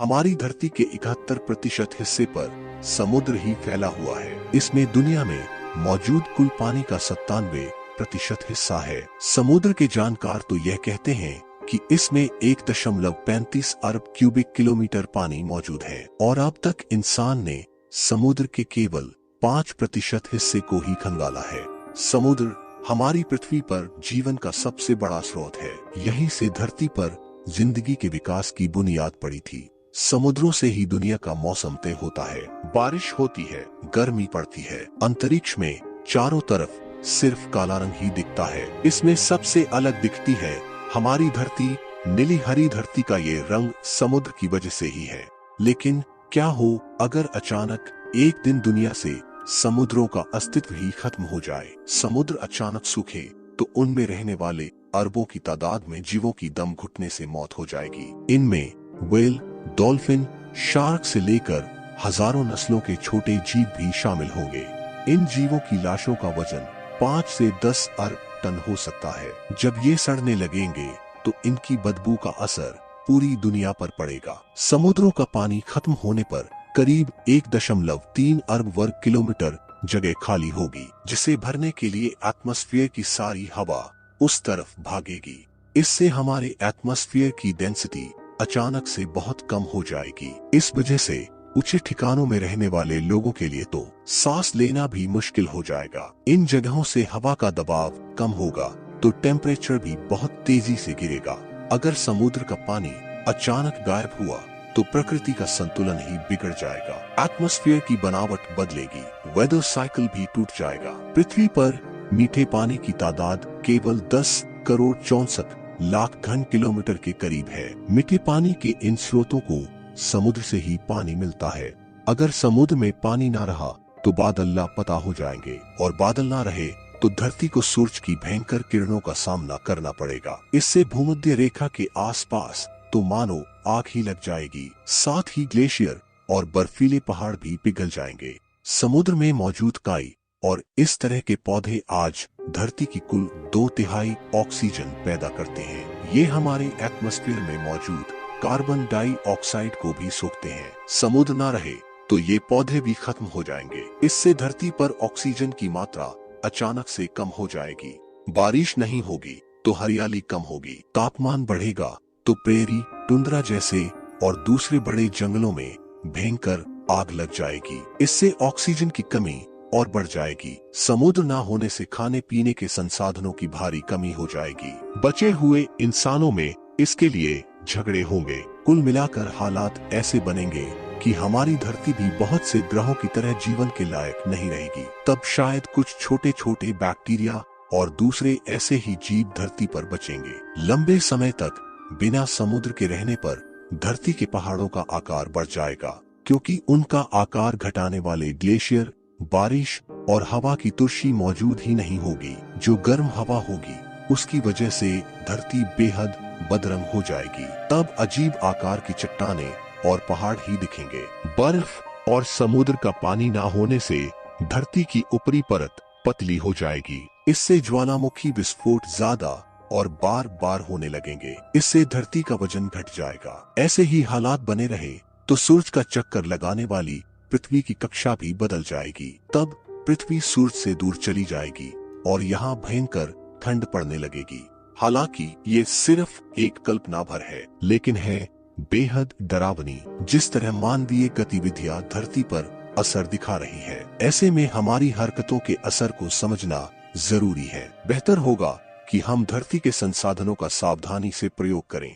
हमारी धरती के 71% हिस्से पर समुद्र ही फैला हुआ है। इसमें दुनिया में मौजूद कुल पानी का 97% हिस्सा है। समुद्र के जानकार तो यह कहते हैं कि इसमें 1.35 अरब क्यूबिक किलोमीटर पानी मौजूद है और अब तक इंसान ने समुद्र के केवल 5% हिस्से को ही खंगाला है। समुद्र हमारी पृथ्वी पर जीवन का सबसे बड़ा स्रोत है। यहीं से धरती पर जिंदगी के विकास की बुनियाद पड़ी थी। समुद्रों से ही दुनिया का मौसम तय होता है, बारिश होती है, गर्मी पड़ती है। अंतरिक्ष में चारों तरफ सिर्फ काला रंग ही दिखता है। इसमें सबसे अलग दिखती है हमारी धरती। नीली हरी धरती का ये रंग समुद्र की वजह से ही है। लेकिन क्या हो अगर अचानक एक दिन दुनिया से समुद्रों का अस्तित्व ही खत्म हो जाए? समुद्र अचानक सूखे तो उनमें रहने वाले अरबों की तादाद में जीवों की दम घुटने से मौत हो जाएगी। इनमें व्हेल, डॉल्फिन, शार्क से लेकर हजारों नस्लों के छोटे जीव भी शामिल होंगे। इन जीवों की लाशों का वजन 5 से 10 अरब टन हो सकता है। जब ये सड़ने लगेंगे तो इनकी बदबू का असर पूरी दुनिया पर पड़ेगा। समुद्रों का पानी खत्म होने पर करीब 1.3 अरब वर्ग किलोमीटर जगह खाली होगी, जिसे भरने के लिए एटमॉस्फेयर की सारी हवा उस तरफ भागेगी। इससे हमारे एटमॉस्फेयर की डेंसिटी अचानक से बहुत कम हो जाएगी। इस वजह से ऊंचे ठिकानों में रहने वाले लोगों के लिए तो सांस लेना भी मुश्किल हो जाएगा। इन जगहों से हवा का दबाव कम होगा तो टेम्परेचर भी बहुत तेजी से गिरेगा। अगर समुद्र का पानी अचानक गायब हुआ तो प्रकृति का संतुलन ही बिगड़ जाएगा। एटमॉस्फेयर की बनावट बदलेगी, वेदर साइकिल भी टूट जाएगा। पृथ्वी पर मीठे पानी की तादाद केवल 10 करोड़ 64 लाख घन किलोमीटर के करीब है। मीठे पानी के इन स्रोतों को समुद्र से ही पानी मिलता है। अगर समुद्र में पानी ना रहा तो बादल लापता हो जाएंगे और बादल ना रहे तो धरती को सूरज की भयंकर किरणों का सामना करना पड़ेगा। इससे भूमध्य रेखा के आसपास तो मानो आग ही लग जाएगी। साथ ही ग्लेशियर और बर्फीले पहाड़ भी पिघल जाएंगे। समुद्र में मौजूद काई और इस तरह के पौधे आज धरती की कुल 2/3 ऑक्सीजन पैदा करते हैं। ये हमारे एटमॉस्फेयर में मौजूद कार्बन डाइऑक्साइड को भी सोखते हैं। समुद्र ना रहे तो ये पौधे भी खत्म हो जाएंगे। इससे धरती पर ऑक्सीजन की मात्रा अचानक से कम हो जाएगी। बारिश नहीं होगी तो हरियाली कम होगी। तापमान बढ़ेगा तो प्रेरी, टुंड्रा जैसे और दूसरे बड़े जंगलों में भयंकर आग लग जाएगी। इससे ऑक्सीजन की कमी और बढ़ जाएगी। समुद्र ना होने से खाने पीने के संसाधनों की भारी कमी हो जाएगी। बचे हुए इंसानों में इसके लिए झगड़े होंगे। कुल मिलाकर हालात ऐसे बनेंगे कि हमारी धरती भी बहुत से ग्रहों की तरह जीवन के लायक नहीं रहेगी। तब शायद कुछ छोटे छोटे बैक्टीरिया और दूसरे ऐसे ही जीव धरती पर बचेंगे। लंबे समय तक बिना समुद्र के रहने पर धरती के पहाड़ों का आकार बढ़ जाएगा, क्योंकि उनका आकार घटाने वाले ग्लेशियर, बारिश और हवा की तुर्शी मौजूद ही नहीं होगी। जो गर्म हवा होगी उसकी वजह से धरती बेहद बदरंग हो जाएगी। तब अजीब आकार की चट्टानें और पहाड़ ही दिखेंगे। बर्फ और समुद्र का पानी ना होने से धरती की ऊपरी परत पतली हो जाएगी। इससे ज्वालामुखी विस्फोट ज्यादा और बार बार होने लगेंगे। इससे धरती का वजन घट जाएगा। ऐसे ही हालात बने रहे तो सूरज का चक्कर लगाने वाली पृथ्वी की कक्षा भी बदल जाएगी। तब पृथ्वी सूरज से दूर चली जाएगी और यहाँ भयंकर ठंड पड़ने लगेगी। हालांकि ये सिर्फ एक कल्पना भर है, लेकिन है बेहद डरावनी। जिस तरह मानवीय गतिविधियां धरती पर असर दिखा रही है, ऐसे में हमारी हरकतों के असर को समझना जरूरी है। बेहतर होगा कि हम धरती के संसाधनों का सावधानी से प्रयोग करें।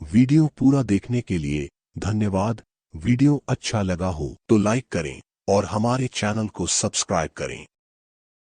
वीडियो पूरा देखने के लिए धन्यवाद। वीडियो अच्छा लगा हो तो लाइक करें और हमारे चैनल को सब्सक्राइब करें।